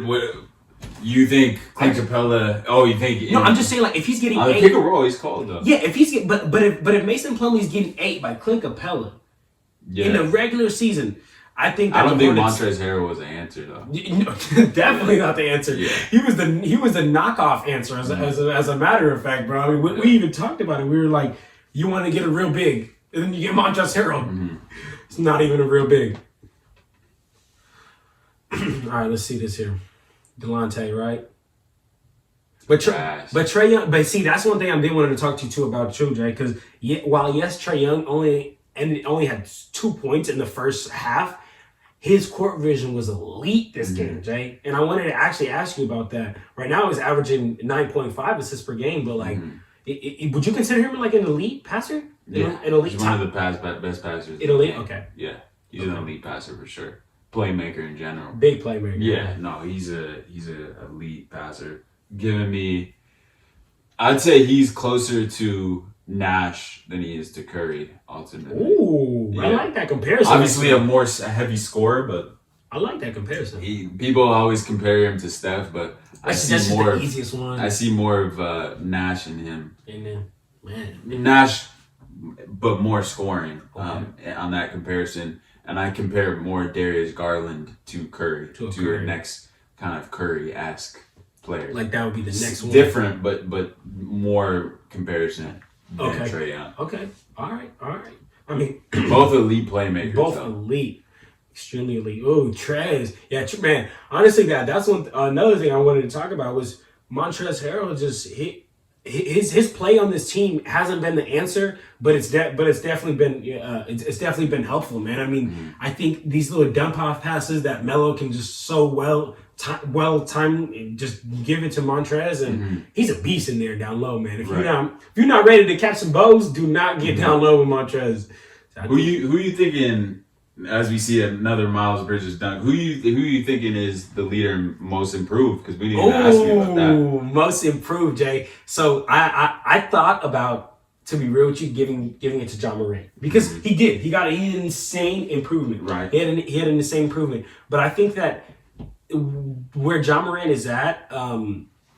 you think Clint Capella? Oh, you think? No, I'm just saying, like, if he's getting 8, pick and roll, he's called though. Yeah, if he's getting, but if Mason Plumlee's getting 8 by Clint Capella in the regular season, I think that I don't think Montrezl Harrell was the answer though. No, definitely not the answer. Yeah. He was the knockoff answer as a matter of fact, bro. I mean, we even talked about it. We were like, you want to get a real big, and then you get Montrezl Harrell. It's not even a real big. All right, let's see this here. Delonte, right? But Trae Young, but see, that's one thing I did want to talk to you too about too, Jay, because while Trae Young only had 2 points in the first half, his court vision was elite this game, Jay. And I wanted to actually ask you about that. Right now, he's averaging 9.5 assists per game, but like, would you consider him like an elite passer? Yeah, an elite he's one of the best passers. An elite, okay. Yeah, he's an elite passer for sure. Playmaker in general. Big playmaker. Yeah, no, he's a elite passer. Giving me, I'd say he's closer to Nash than he is to Curry ultimately. Ooh, yeah. I like that comparison. Obviously, a more heavy scorer, but I like that comparison. People always compare him to Steph, but that's just the easiest one. I see more of Nash in him. And man, Nash, but more scoring on that comparison. And I compare more Darius Garland to Curry, to your next kind of Curry-esque player. Like that would be the next one. Different, but more comparison than Okay. Trae Young. Okay. All right. I mean, Both elite playmakers. both though. elite, extremely elite. Oh, Trez. Yeah, man. Honestly, that's one. Another thing I wanted to talk about was Montrezl Harrell. Just his play on this team hasn't been the answer, but it's definitely been it's definitely been helpful, man. I mean, I think these little dump off passes that Melo can just so well time and just give it to Montrez, and he's a beast in there down low, man. If you're not ready to catch some bows, do not get down low with Montrez. So Who you thinking? As we see another Miles Bridges dunk, who you thinking is the leader and most improved? Because we didn't even ask you about that. Most improved, Jay. So I thought about, to be real with you, giving it to John Morant because he did. He had an insane improvement. Right. He had an insane improvement. But I think that where John Morant is at,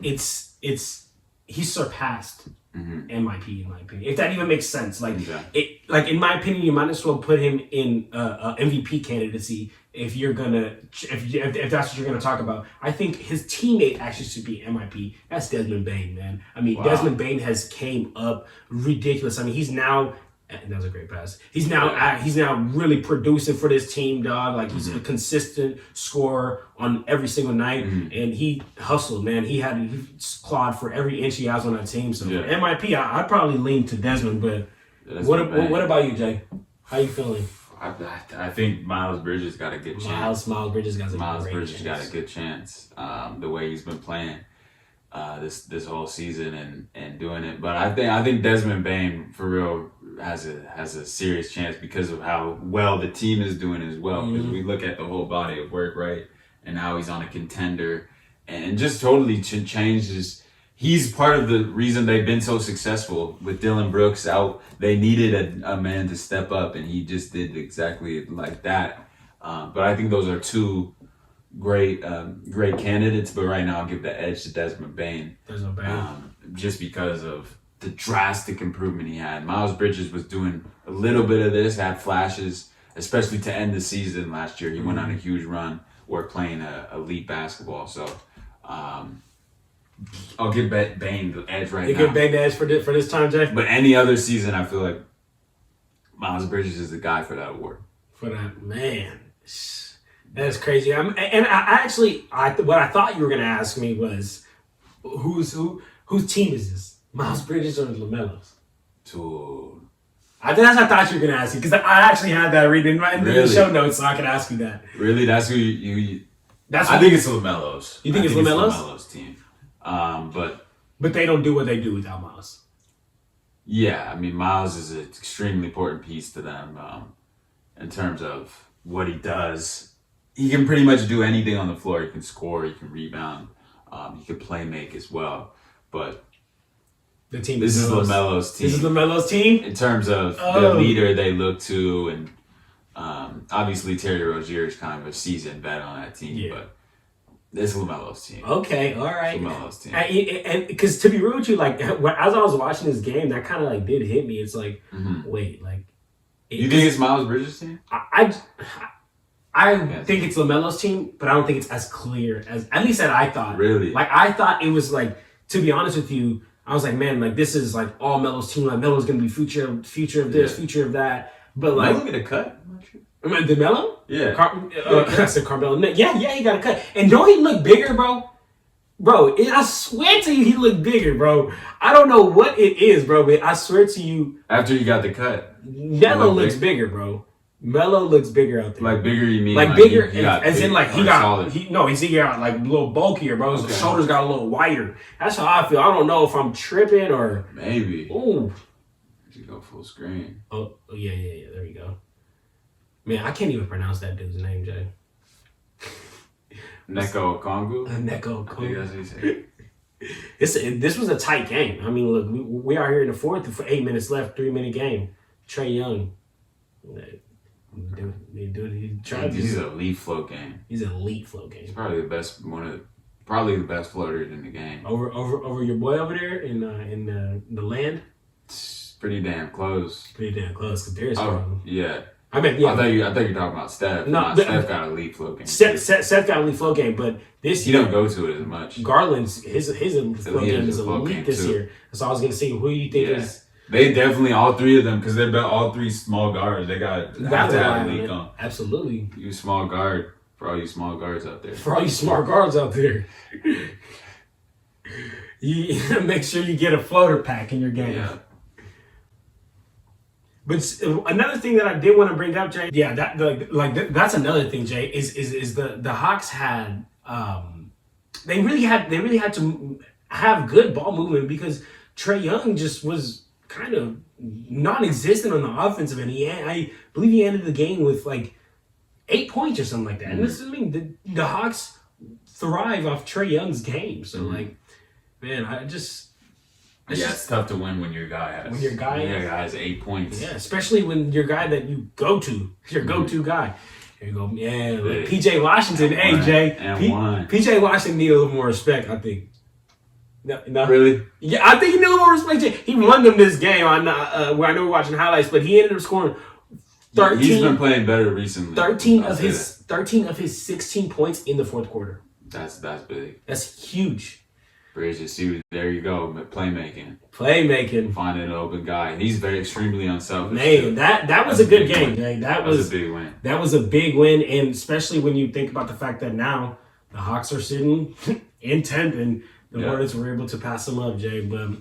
he's surpassed MIP in my opinion. If that even makes sense, like in my opinion, you might as well put him in MVP candidacy if you're gonna if that's what you're gonna talk about. I think his teammate actually should be MIP. That's Desmond Bane, man. I mean, Desmond Bane has came up ridiculous. I mean, he's now. That was a great pass. He's now really producing for this team, dog. Like he's a consistent scorer on every single night, and he hustled, man. He clawed for every inch he has on that team. So for MIP, I'd probably lean to Desmond. But what about you, Jay? How you feeling? I think Miles Bridges got a good chance. Miles Bridges got a good chance. The way he's been playing this whole season and doing it, but I think Desmond Bane for real has a serious chance because of how well the team is doing as well. Because we look at the whole body of work, right, and how he's on a contender and just totally changes. He's part of the reason they've been so successful with Dylan Brooks out. They needed a man to step up, and he just did exactly like that. But I think those are two great candidates. But right now, I'll give the edge to Desmond Bane. Just because of the drastic improvement he had. Miles Bridges was doing a little bit of this, had flashes, especially to end the season last year. He went on a huge run. We're playing elite basketball, so. I'll give Bane the edge right now. You give Bane the edge for this time, Jay? But any other season, I feel like Miles Bridges is the guy for that award. For that, man. That's crazy. What I thought you were going to ask me was, whose team is this? Miles Bridges or LaMelo's? Dude. That's what I thought you were going to ask me, because I actually had that written in the show notes, so I could ask you that. Really? That's who you I think it's LaMelo's. You think it's LaMelo's? LaMelo's team. But they don't do what they do without Miles. Yeah, I mean, Miles is an extremely important piece to them in terms of what he does. He can pretty much do anything on the floor. He can score, he can rebound, he can play make as well. But this is LaMelo's team. This is LaMelo's team? In terms of the leader they look to, and obviously Terry Rozier is kind of a seasoned vet on that team, but this is LaMelo's team. Okay, all right. LaMelo's team. And because to be real with you, like as I was watching this game, that kind of like did hit me. It's like, wait, like. You think it's Miles Bridges' team? I think it's LaMelo's team, but I don't think it's as clear as, at least that I thought. Really? Like I thought it was like, to be honest with you, I was like, man, like this is like all Melo's team. Like Melo's gonna be future of this, future of that. But like, Melo get a cut? I'm not sure. Did Melo? Yeah. I said Carmelo. Yeah, he got a cut. And don't he look bigger, bro? Bro, I swear to you, he looked bigger, bro. I don't know what it is, bro, but I swear to you. After you got the cut. Melo looks bigger, bro. Melo looks bigger out there. Like bigger, you mean? Like bigger, he got as big, in like he got like a little bulkier, bro. Okay. His shoulders got a little wider. That's how I feel. I don't know if I'm tripping or maybe. Ooh. You go full screen. Oh yeah. There you go. Man, I can't even pronounce that dude's name, Jay. Neko Kongu? Neko I think that's what he said. This was a tight game. I mean, look, we are here in the fourth for 8 minutes left, 3-minute game. Trae Young. He's an elite float game. He's an elite float game. He's probably the best probably the best floaters in the game. Over your boy over there in the land? It's pretty damn close. Pretty damn close compared. Oh, yeah. I mean, yeah. I thought you were talking about Steph. No, Steph got a elite flow game. Seth got a elite flow game, but this He year don't go to it as much. Garland's his flow game is flow game elite this too. year. So I was gonna say, who do you think is? They definitely, all three of them, because they're all three small guards. They have to have a league on. Absolutely. You small guard, for all you small guards out there. For all you smart guards out there. You make sure you get a floater pack in your game. Yeah. But another thing that I did want to bring up, Jay, that's another thing, Jay, is the Hawks had they really had to have good ball movement because Trae Young just was kind of non-existent on the offensive end. I believe he ended the game with like 8 points or something like that. And this is, I mean, the Hawks thrive off Trae Young's game. So like, man, It's tough to win when your guy has 8 points. Yeah, especially when your guy that you go to, your go-to guy. Here you go, yeah. Like PJ Washington, PJ Washington need a little more respect, I think. No. Really? Yeah, I think he need a little more respect. He won them this game. Where I know we're watching highlights, but he ended up scoring 13. He's been playing better recently. 13 of his 16 points in the fourth quarter. That's big. That's huge. Bridges, see, there you go, playmaking. Finding an open guy. He's very extremely unselfish. Man, that was a good game. That was a big win. That was a big win, and especially when you think about the fact that now the Hawks are sitting in 10th, and the Hornets were able to pass them up, Jay. But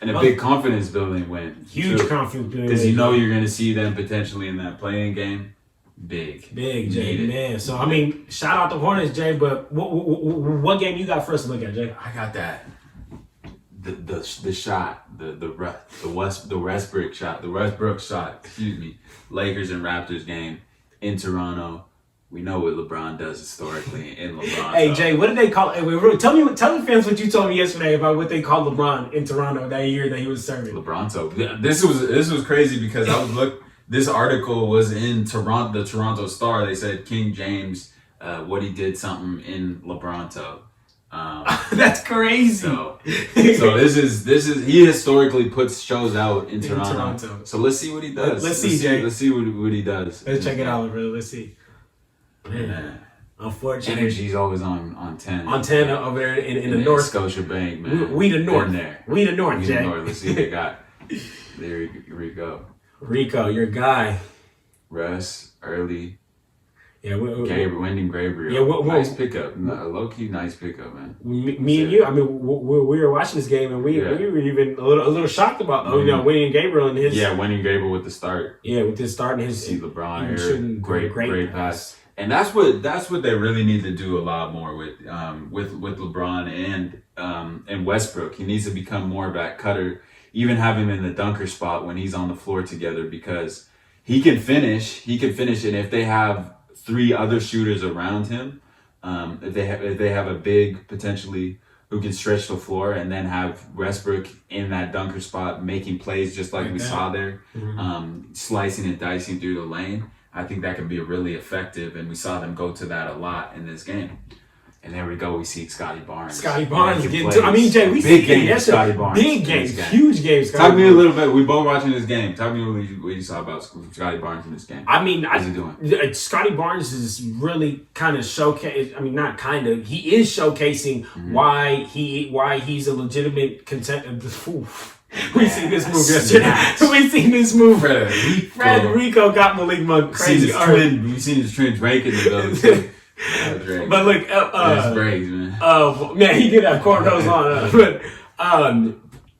and a big confidence building win. Huge confidence building. Because you know you're going to see them potentially in that playing game. Big, Jay, man. So I mean, shout out to Hornets, Jay. But what game you got for us to look at, Jay? I got that. The shot, the Westbrook shot. Excuse me. Lakers and Raptors game in Toronto. We know what LeBron does historically in LeBron. Hey Jay, what did they call? Tell the fans what you told me yesterday about what they called LeBron in Toronto that year that he was serving. LeBronto. This was crazy because I was This article was in the Toronto Star. They said King James, what he did something in LeBronto. That's crazy. So this is he historically puts shows out in Toronto. So let's see what he does. Let's see, Jay. Let's see what he does. Let's check it out, brother. Let's see. Man, unfortunately, energy's always on 10. On 10 over there in the North. Scotia Bank, man. We the North. There. We the North, Jay. Let's see what they got. There we go. Rico, your guy. Russ, early. Yeah, Wendell Gabriel. Yeah, nice pickup. Low-key nice pickup, man. Me and you, I mean, we were watching this game and we were even a little shocked about Wendell Gabriel and his. Yeah, Wendell Gabriel with the start. Yeah, with his start and his. See LeBron here, great pass. And that's what they really need to do a lot more with LeBron and Westbrook. He needs to become more of that cutter. Even have him in the dunker spot when he's on the floor together because he can finish, and if they have three other shooters around him, if they have a big potentially who can stretch the floor and then have Westbrook in that dunker spot making plays just like we saw there, slicing and dicing through the lane, I think that can be really effective, and we saw them go to that a lot in this game. And there we go. We see Scotty Barnes. Getting to. I mean, Jay, we big see game. Scotty Barnes. Big games, huge games. Talk to me a little bit. We both watching this game. Talk to me what you saw about Scotty Barnes in this game. I mean, what's he doing? Scotty Barnes is really kind of showcase. I mean, not kind of. He is showcasing why he's a legitimate contender. We seen this move yesterday. We seen this move. Frederico got Malik Monk crazy. We seen his twin Drake in the But look, braids, man. Man, he did have cornrows on. But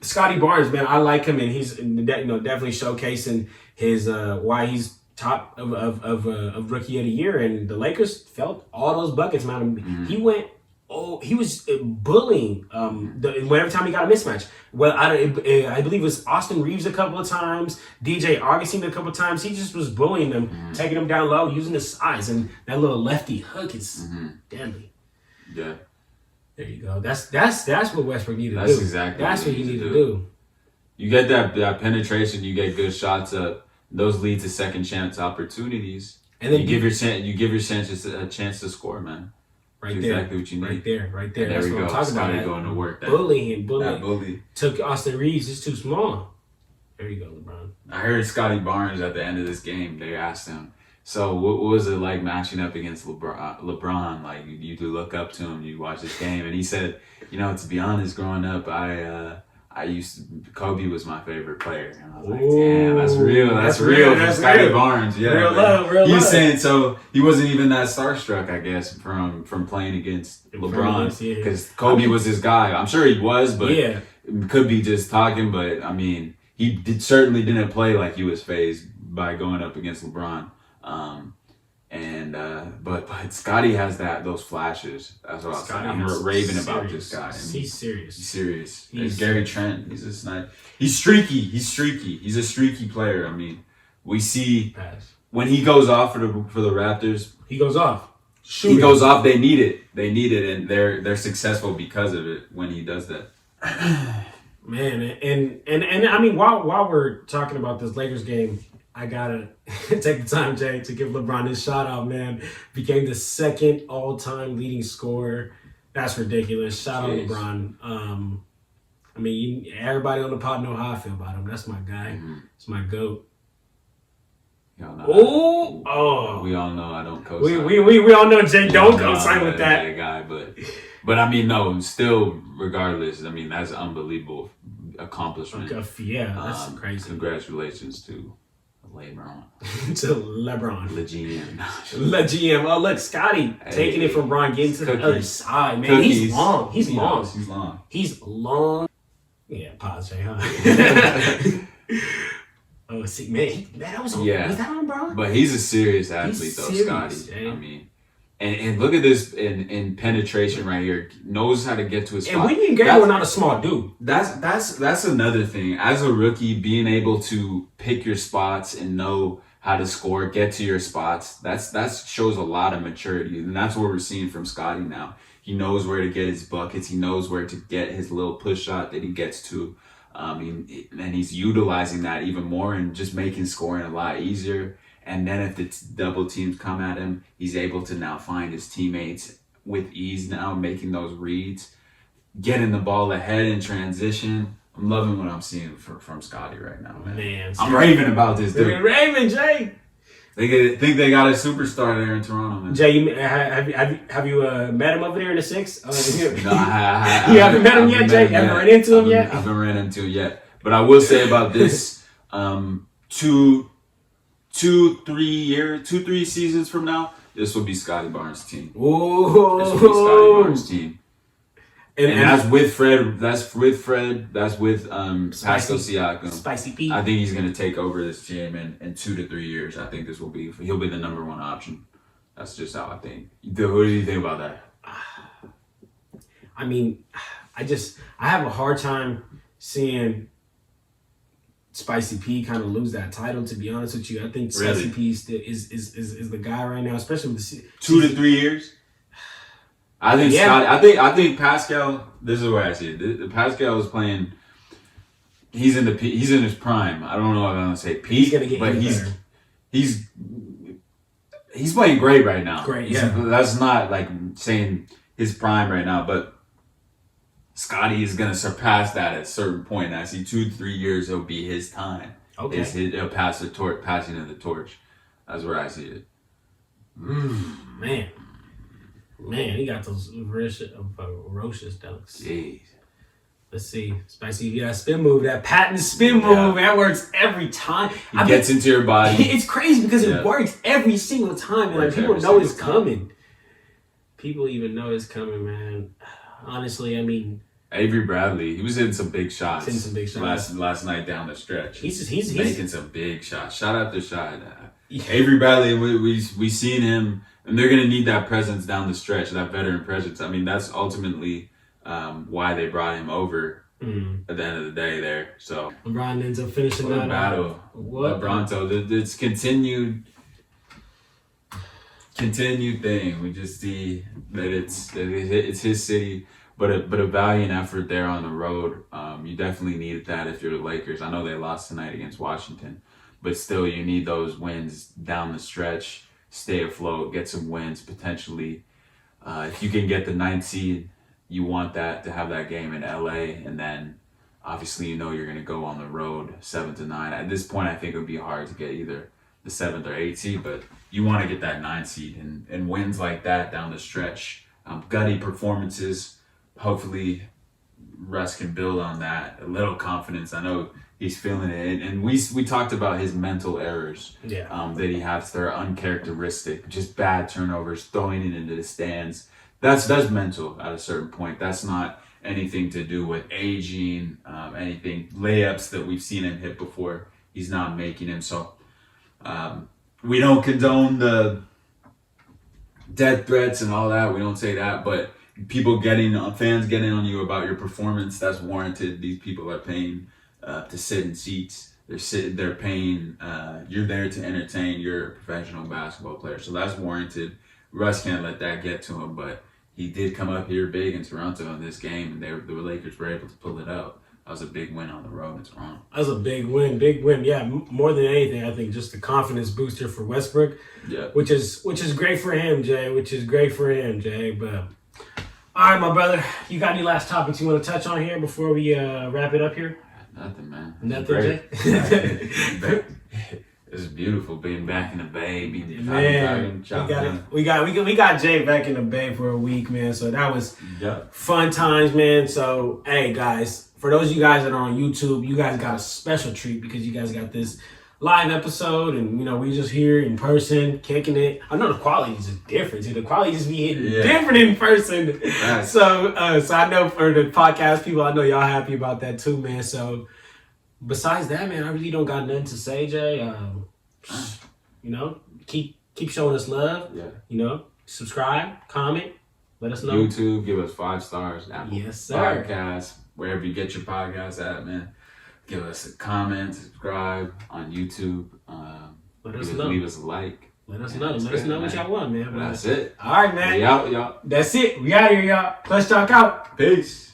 Scotty Barnes, man, I like him, and he's definitely showcasing his why he's top of rookie of the year, and the Lakers felt all those buckets, man. He went. He was bullying whenever time he got a mismatch. Well, I believe it was Austin Reeves a couple of times, DJ Augustine a couple of times. He just was bullying them, taking them down low, using his size, and that little lefty hook is deadly. Yeah, there you go. That's what Westbrook needed to do. That's exactly. That's what he needed to do. You get that penetration, you get good shots up. Those lead to second chance opportunities, and then you give your chances a chance to score, man. Right That's there, exactly what you need. Right there. That's what we I'm go. talking Scotty about. Going to work. Bullying. Took Austin Reeves. It's too small. There you go, LeBron. I heard Scotty Barnes at the end of this game. They asked him, So what was it like matching up against LeBron? Like you do look up to him, you watch this game, and he said, to be honest, growing up, Kobe was my favorite player. And I was like, damn, that's real. That's real from Scotty Barnes. Yeah, real love. He's saying so he wasn't even that starstruck, I guess, from playing against LeBron because Kobe was his guy. I'm sure he was, but it could be just talking. But I mean, certainly didn't play like he was fazed by going up against LeBron. But Scotty has those flashes. That's what I'm raving about this guy. He's serious. He's serious. He's Gary Trent. He's a sniper. He's streaky. He's a streaky player. I mean, we see when he goes off for the Raptors. He goes off. He goes off. They need it, and they're successful because of it when he does that. Man, and I mean, while we're talking about this Lakers game, I gotta take the time, Jay, to give LeBron his shout out, man. Became the second all-time leading scorer. That's ridiculous. Shout out LeBron. I mean, everybody on the pod know how I feel about him. That's my guy. It's my GOAT. We Oh, all know I don't co-sign. We all know Jay don't co-sign with that guy, but I mean, no, still, regardless, I mean, that's an unbelievable accomplishment. Yeah, that's crazy. Congratulations to LeBron. To LeBron. Le GM. Le GM. Oh, look, Scotty taking it from Bron, getting to the other side, man. Cookies. He's long. He's long. He's long. Yeah, pause, Jay, huh? Oh, see, man, that was on. Yeah. Was that on Bron? But he's a serious athlete, Scotty. Jay. I mean, and look at this in penetration right here. Knows how to get to his spot. And William Gabriel not a small dude. That's another thing. As a rookie, being able to pick your spots and know how to score, get to your spots, that shows a lot of maturity. And that's what we're seeing from Scotty now. He knows where to get his buckets. He knows where to get his little push shot that he gets to. And he's utilizing that even more and just making scoring a lot easier. And then if the double teams come at him, he's able to now find his teammates with ease now, making those reads, getting the ball ahead in transition. I'm loving what I'm seeing from Scotty right now, man. I'm raving about this dude. Raving, Jay. They think they got a superstar there in Toronto, man. Jay, have you met him over there in the 6? No, you haven't met him yet, Jay? Haven't run into him yet? I haven't ran into him yet. But I will say about this, 2-3 seasons from now, this will be Scotty Barnes' team. Whoa. This will be Scotty Barnes' team. And that's with Fred. That's with Pascal Siakam. Spicy Pete. I think he's going to take over this team in 2 to 3 years. I think he'll be the number one option. That's just how I think. What do you think about that? I mean, I have a hard time seeing Spicy P kind of lose that title. To be honest with you, I think Spicy P is the guy right now, especially with the 2 to 3 years. I think Scotty, I think Pascal. This is where I see it. Pascal is playing. He's in his prime. I don't know if I'm gonna say peak, but he's playing great right now. Great, yeah. That's not like saying his prime right now, but Scotty is gonna surpass that at a certain point. I see 2 to 3 years. It'll be his time. Okay. He'll pass the torch, passing of the torch. That's where I see it. Man, he got those ferocious dunks. Jeez. Let's see. Spicy, that spin move, that patent spin move, that works every time. It gets into your body. It's crazy because it works every single time. And like, people know it's coming. People even know it's coming, man. Honestly, I mean... Avery Bradley, he was hitting some big shots. Last night down the stretch. He's making some big shots. Shot after shot. Avery Bradley, we seen him... And they're going to need that presence down the stretch, that veteran presence. I mean, that's ultimately why they brought him over at the end of the day there. So LeBron ends up finishing that battle. LeBron, it's continued thing. We just see that it's his city, but a valiant effort there on the road. You definitely needed that if you're the Lakers. I know they lost tonight against Washington, but still you need those wins down the stretch. Stay afloat, get some wins potentially. If you can get the 9th seed, you want that to have that game in LA, and then obviously you're going to go on the road 7 to 9. At this point, I think it would be hard to get either the 7th or 8th seed, but you want to get that 9th seed, and wins like that down the stretch, gutty performances. Hopefully, Russ can build on that. A little confidence. I know he's feeling it, and we talked about his mental errors. Yeah. That he has. They're uncharacteristic, just bad turnovers, throwing it into the stands. That's mental at a certain point. That's not anything to do with aging, anything layups that we've seen him hit before. He's not making them. So we don't condone the death threats and all that. We don't say that, but fans getting on you about your performance, that's warranted. These people are paying to sit in seats. They're paying. You're there to entertain. You're a professional basketball player, so that's warranted. Russ can't let that get to him, but he did come up here big in Toronto in this game, and the Lakers were able to pull it out. That was a big win on the road in Toronto. That was a big win. Yeah, more than anything, I think just the confidence booster for Westbrook. Yeah, which is great for him, Jay. But all right, my brother, you got any last topics you want to touch on here before we wrap it up here? Nothing, man. Nothing, Jay. It's beautiful being back in the Bay. Man, we got Jay back in the Bay for a week, man. So that was fun times, man. So hey, guys, for those of you guys that are on YouTube, you guys got a special treat because you guys got this live episode, and we just here in person kicking it. I know the quality is different. The quality just be hitting different in person. Right. So I know for the podcast people, I know y'all happy about that too, man. So besides that, man, I really don't got nothing to say, Jay. Keep showing us love. Yeah. Subscribe, comment, let us know. YouTube, give us 5 stars. Apple yes, sir. Podcast, wherever you get your podcasts at, man. Give us a comment, subscribe on YouTube. Let us know. Leave us a like. Let us know. Let us know what y'all want, man. That's it. All right, man. We out, y'all. That's it. We out here, y'all. Clutch Talk out. Peace.